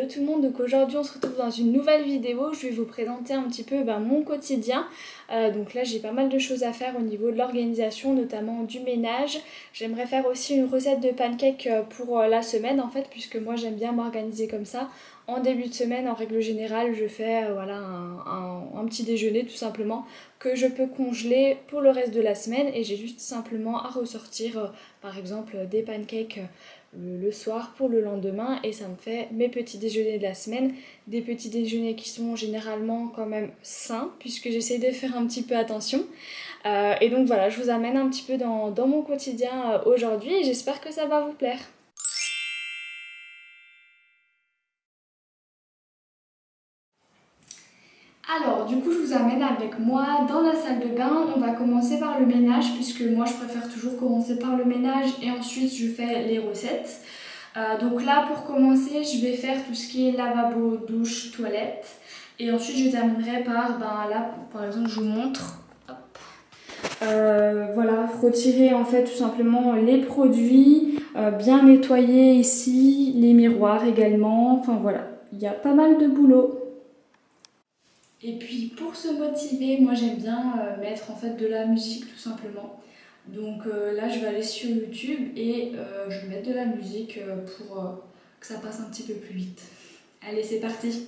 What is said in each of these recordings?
tout le monde, donc aujourd'hui on se retrouve dans une nouvelle vidéo. Je vais vous présenter un petit peu mon quotidien. Donc là j'ai pas mal de choses à faire au niveau de l'organisation, notamment du ménage. J'aimerais faire aussi une recette de pancakes pour la semaine en fait, puisque moi j'aime bien m'organiser comme ça. En début de semaine, en règle générale, je fais voilà, un petit déjeuner tout simplement que je peux congeler pour le reste de la semaine, et j'ai juste simplement à ressortir par exemple des pancakes le soir pour le lendemain, et ça me fait mes petits déjeuners de la semaine, des petits déjeuners qui sont généralement quand même sains puisque j'essaie de faire un petit peu attention. Et donc voilà, je vous amène un petit peu dans mon quotidien aujourd'hui et j'espère que ça va vous plaire. Alors du coup je vous amène avec moi dans la salle de bain. On va commencer par le ménage puisque moi je préfère toujours commencer par le ménage et ensuite je fais les recettes. Donc là pour commencer je vais faire tout ce qui est lavabo, douche, toilette, et ensuite je terminerai par, là par exemple je vous montre, voilà, retirer en fait tout simplement les produits, bien nettoyer ici, les miroirs également, enfin voilà, il y a pas mal de boulot. Et puis pour se motiver, moi j'aime bien mettre en fait de la musique tout simplement. Donc là je vais aller sur YouTube et je vais mettre de la musique pour que ça passe un petit peu plus vite. Allez, c'est parti!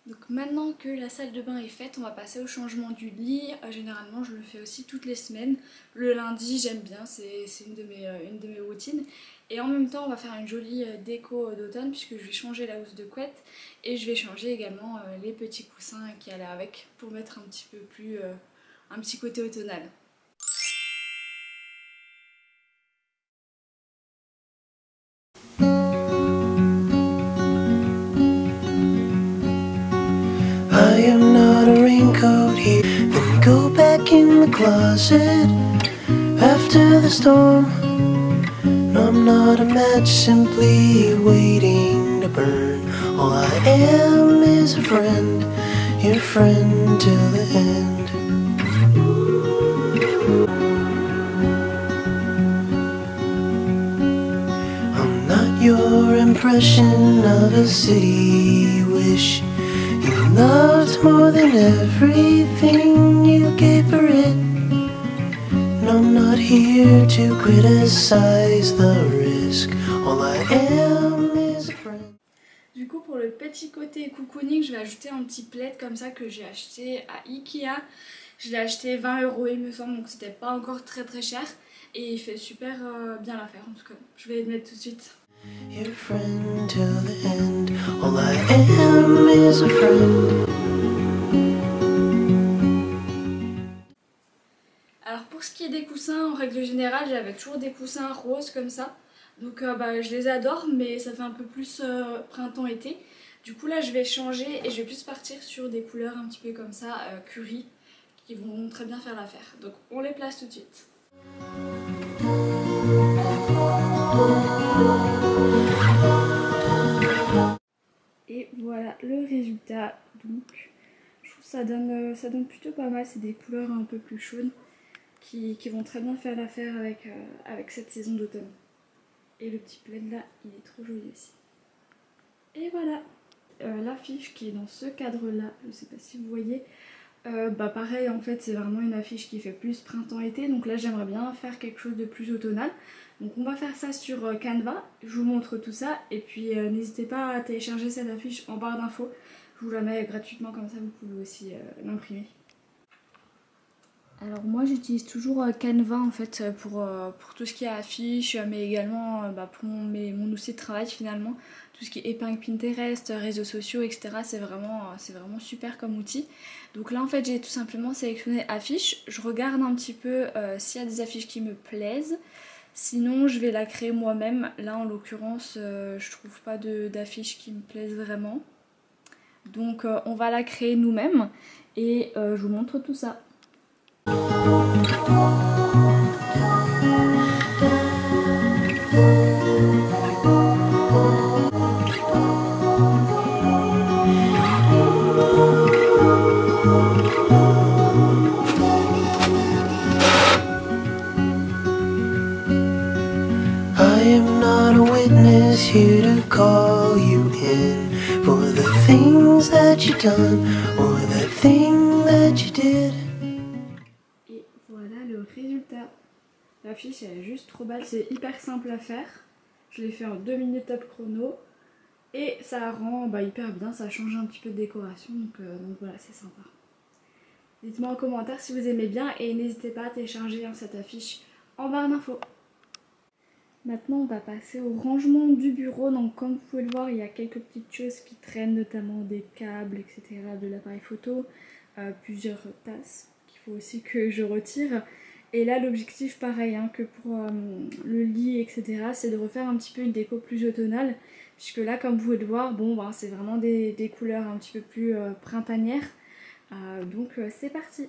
Donc maintenant que la salle de bain est faite, on va passer au changement du lit. Généralement je le fais aussi toutes les semaines. Le lundi j'aime bien, c'est une de mes routines. Et en même temps on va faire une jolie déco d'automne puisque je vais changer la housse de couette. Et je vais changer également les petits coussins qui allaient avec pour mettre un petit peu plus, un petit côté automnal. I am not a raincoat here. Then go back in the closet after the storm. No, I'm not a match, simply waiting to burn. All I am is a friend, your friend till the end. I'm not your impression of a city you wish you loved more than everything you gave for it. I'm not here to criticize the risk. All I am is a friend. Du coup, pour le petit côté cocooning, je vais ajouter un petit plaid comme ça que j'ai acheté à Ikea. Je l'ai acheté 20 € il me semble, donc c'était pas encore très cher. Et il fait super bien l'affaire en tout cas. Je vais le mettre tout de suite. Your friend till the end. All I am is a friend. Alors pour ce qui est des coussins, en règle générale, j'avais toujours des coussins roses comme ça. Donc je les adore, mais ça fait un peu plus printemps-été. Du coup là je vais changer et je vais plus partir sur des couleurs un petit peu comme ça, curry, qui vont très bien faire l'affaire. Donc on les place tout de suite. Et voilà le résultat. Donc je trouve que ça donne plutôt pas mal, c'est des couleurs un peu plus chaudes. Qui vont très bien faire l'affaire avec cette saison d'automne. Et le petit plaid là, il est trop joli aussi. Et voilà. L'affiche qui est dans ce cadre là, je sais pas si vous voyez, pareil en fait c'est vraiment une affiche qui fait plus printemps-été, donc là j'aimerais bien faire quelque chose de plus automnal. Donc on va faire ça sur Canva, je vous montre tout ça et puis n'hésitez pas à télécharger cette affiche en barre d'infos, je vous la mets gratuitement comme ça vous pouvez aussi l'imprimer. Alors moi j'utilise toujours Canva en fait pour tout ce qui est affiche, mais également pour mon outil de travail finalement. Tout ce qui est épingle Pinterest, réseaux sociaux, etc. C'est vraiment super comme outil. Donc là en fait j'ai tout simplement sélectionné affiche. Je regarde un petit peu s'il y a des affiches qui me plaisent. Sinon je vais la créer moi-même. Là en l'occurrence je trouve pas d'affiches qui me plaisent vraiment. Donc on va la créer nous-mêmes et je vous montre tout ça. I am not a witness here to call you in for the things that you done or the thing that you did. Et voilà le résultat. L'affiche elle est juste trop belle, c'est hyper simple à faire. Je l'ai fait en 2 minutes top chrono. Et ça rend hyper bien, ça change un petit peu de décoration, donc voilà, c'est sympa. Dites-moi en commentaire si vous aimez bien et n'hésitez pas à télécharger cette affiche en barre d'infos. Maintenant on va passer au rangement du bureau, donc comme vous pouvez le voir il y a quelques petites choses qui traînent, notamment des câbles, etc. de l'appareil photo, plusieurs tasses qu'il faut aussi que je retire. Et là l'objectif pareil que pour le lit, etc. c'est de refaire un petit peu une déco plus automnale. Puisque là comme vous pouvez le voir, c'est vraiment des couleurs un petit peu plus printanières. Donc c'est parti.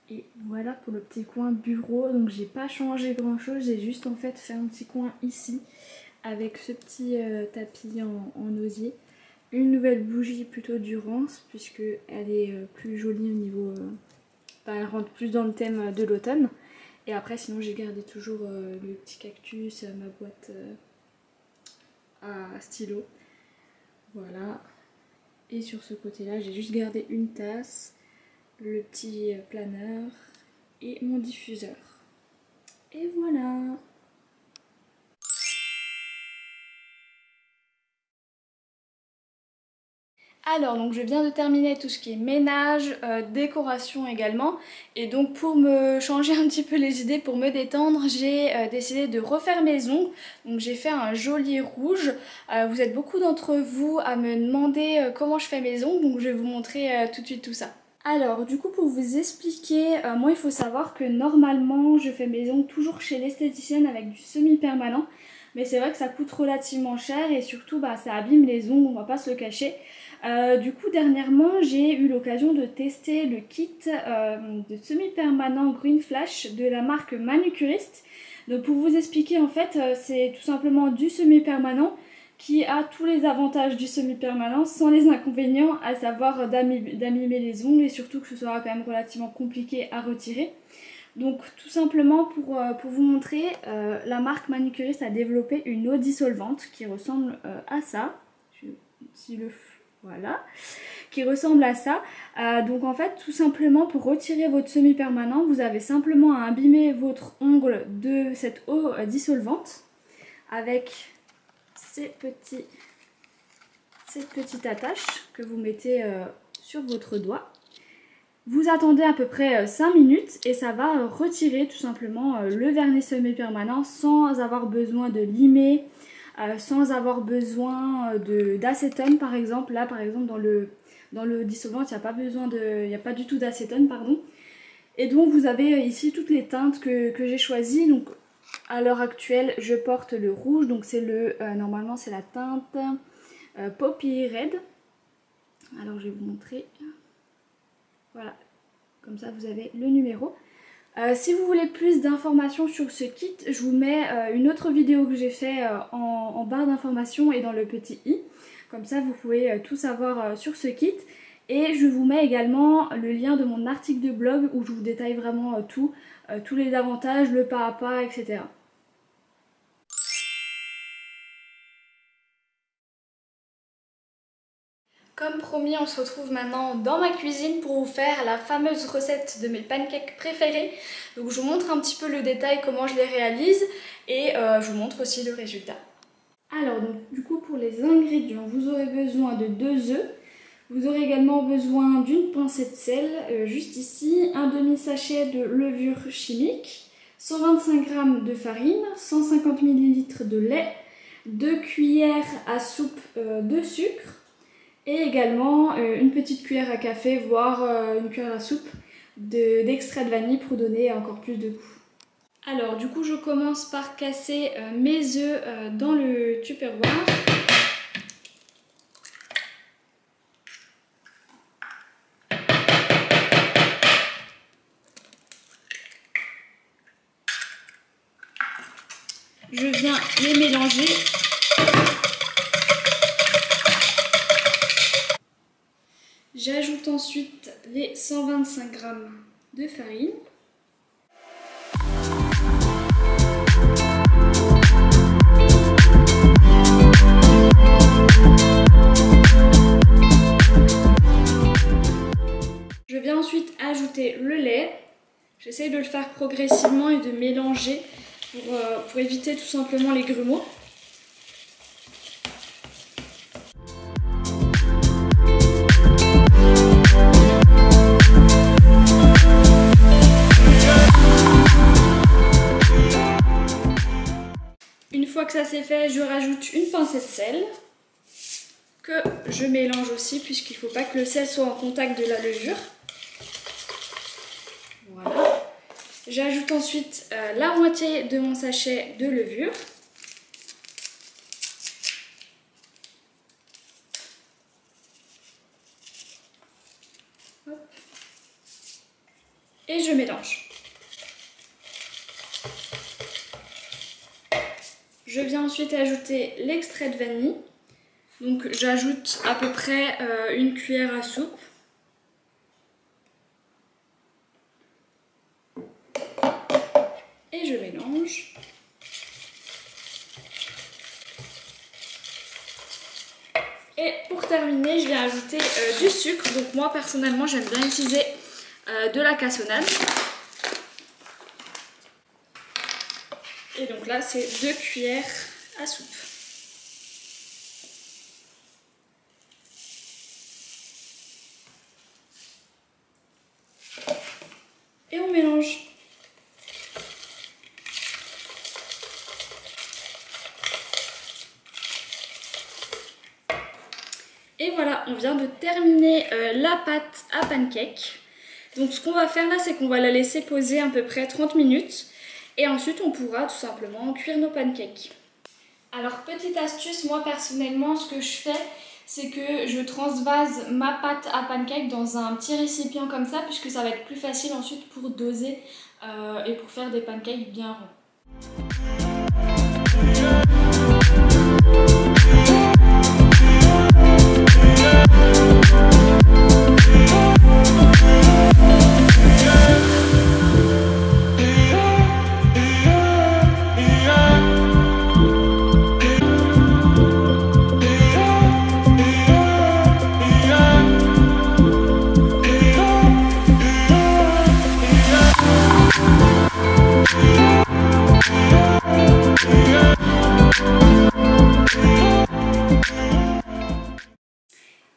Et voilà pour le petit coin bureau, donc j'ai pas changé grand chose, j'ai juste en fait fait un petit coin ici avec ce petit tapis en osier. Une nouvelle bougie plutôt Durance puisque elle est plus jolie au niveau, elle rentre plus dans le thème de l'automne. Et après sinon j'ai gardé toujours le petit cactus, ma boîte à stylo. Voilà. Et sur ce côté là j'ai juste gardé une tasse, le petit planeur et mon diffuseur. Et voilà. Alors donc je viens de terminer tout ce qui est ménage, décoration également, et donc pour me changer un petit peu les idées, pour me détendre, j'ai décidé de refaire mes ongles. Donc j'ai fait un joli rouge. Vous êtes beaucoup d'entre vous à me demander comment je fais mes ongles, donc je vais vous montrer tout de suite tout ça. Alors du coup pour vous expliquer, moi il faut savoir que normalement je fais mes ongles toujours chez l'esthéticienne avec du semi-permanent, mais c'est vrai que ça coûte relativement cher et surtout ça abîme les ongles, on va pas se le cacher. Du coup dernièrement j'ai eu l'occasion de tester le kit de semi-permanent Green Flash de la marque Manucuriste. Donc pour vous expliquer en fait c'est tout simplement du semi-permanent qui a tous les avantages du semi-permanent sans les inconvénients, à savoir d'abîmer les ongles et surtout que ce sera quand même relativement compliqué à retirer. Donc tout simplement pour vous montrer, la marque Manucuriste a développé une eau dissolvante qui ressemble à ça. Voilà, qui ressemble à ça. Donc en fait tout simplement pour retirer votre semi-permanent, vous avez simplement à abîmer votre ongle de cette eau dissolvante avec cette petite attache que vous mettez sur votre doigt. Vous attendez à peu près 5 minutes et ça va retirer tout simplement le vernis semi-permanent sans avoir besoin de limer, sans avoir besoin d'acétone par exemple. Là par exemple dans le dissolvant il n'y a pas du tout d'acétone, pardon. Et donc vous avez ici toutes les teintes que j'ai choisies. Donc à l'heure actuelle je porte le rouge, donc c'est normalement c'est la teinte Poppy Red. Alors je vais vous montrer. Voilà, comme ça vous avez le numéro. Si vous voulez plus d'informations sur ce kit, je vous mets une autre vidéo que j'ai fait en barre d'informations et dans le petit i. Comme ça vous pouvez tout savoir sur ce kit. Et je vous mets également le lien de mon article de blog où je vous détaille vraiment tous les avantages, le pas à pas, etc. Comme promis, on se retrouve maintenant dans ma cuisine pour vous faire la fameuse recette de mes pancakes préférés. Donc je vous montre un petit peu le détail, comment je les réalise, et je vous montre aussi le résultat. Alors donc du coup pour les ingrédients, vous aurez besoin de 2 œufs. Vous aurez également besoin d'une pincée de sel, juste ici, un demi-sachet de levure chimique, 125 g de farine, 150 ml de lait, 2 cuillères à soupe de sucre, et également une petite cuillère à café, voire une cuillère à soupe d'extrait de vanille pour donner encore plus de goût. Alors du coup je commence par casser mes œufs dans le Tupperware. Je viens les mélanger. J'ajoute ensuite les 125 g de farine. Je viens ensuite ajouter le lait. J'essaye de le faire progressivement et de mélanger pour éviter tout simplement les grumeaux. Une fois que ça c'est fait, je rajoute une pincée de sel que je mélange aussi puisqu'il ne faut pas que le sel soit en contact de la levure. Voilà. J'ajoute ensuite la moitié de mon sachet de levure. Hop. Et je mélange. Je viens ensuite ajouter l'extrait de vanille. Donc j'ajoute à peu près une cuillère à soupe. Et je mélange. Et pour terminer, je vais ajouter du sucre. Donc moi personnellement j'aime bien utiliser de la cassonade. Et donc là c'est 2 cuillères à soupe. Et voilà, on vient de terminer la pâte à pancake. Donc ce qu'on va faire là, c'est qu'on va la laisser poser à peu près 30 minutes. Et ensuite, on pourra tout simplement cuire nos pancakes. Alors petite astuce, moi personnellement, ce que je fais, c'est que je transvase ma pâte à pancake dans un petit récipient comme ça, puisque ça va être plus facile ensuite pour doser et pour faire des pancakes bien ronds.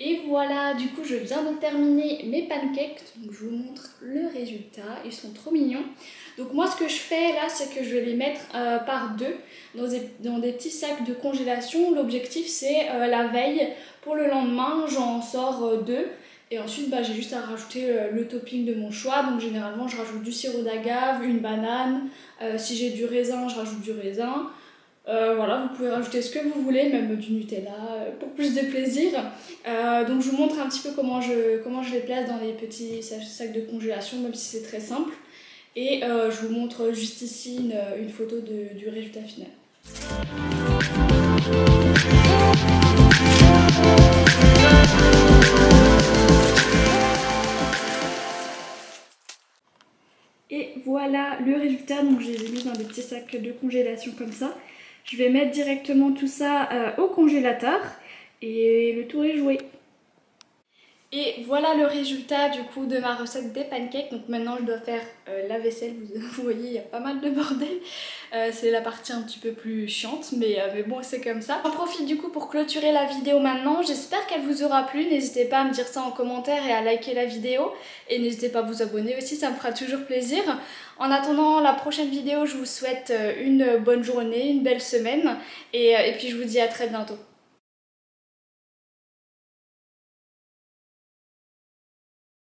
Et voilà, du coup je viens de terminer mes pancakes, donc je vous montre le résultat, ils sont trop mignons. Donc moi ce que je fais là, c'est que je vais les mettre par deux dans des petits sacs de congélation. L'objectif c'est la veille, pour le lendemain j'en sors deux. Et ensuite j'ai juste à rajouter le topping de mon choix, donc généralement je rajoute du sirop d'agave, une banane, si j'ai du raisin je rajoute du raisin. Voilà, vous pouvez rajouter ce que vous voulez, même du Nutella pour plus de plaisir. Donc je vous montre un petit peu comment je les place dans les petits sacs de congélation, même si c'est très simple. Et je vous montre juste ici une photo du résultat final. Et voilà le résultat, donc je les ai mis dans des petits sacs de congélation comme ça. Je vais mettre directement tout ça au congélateur et le tour est joué. Et voilà le résultat du coup de ma recette des pancakes. Donc maintenant je dois faire la vaisselle, vous voyez il y a pas mal de bordel. C'est la partie un petit peu plus chiante mais bon c'est comme ça. J'en profite du coup pour clôturer la vidéo maintenant. J'espère qu'elle vous aura plu. N'hésitez pas à me dire ça en commentaire et à liker la vidéo. Et n'hésitez pas à vous abonner aussi, ça me fera toujours plaisir. En attendant la prochaine vidéo, je vous souhaite une bonne journée, une belle semaine et puis je vous dis à très bientôt.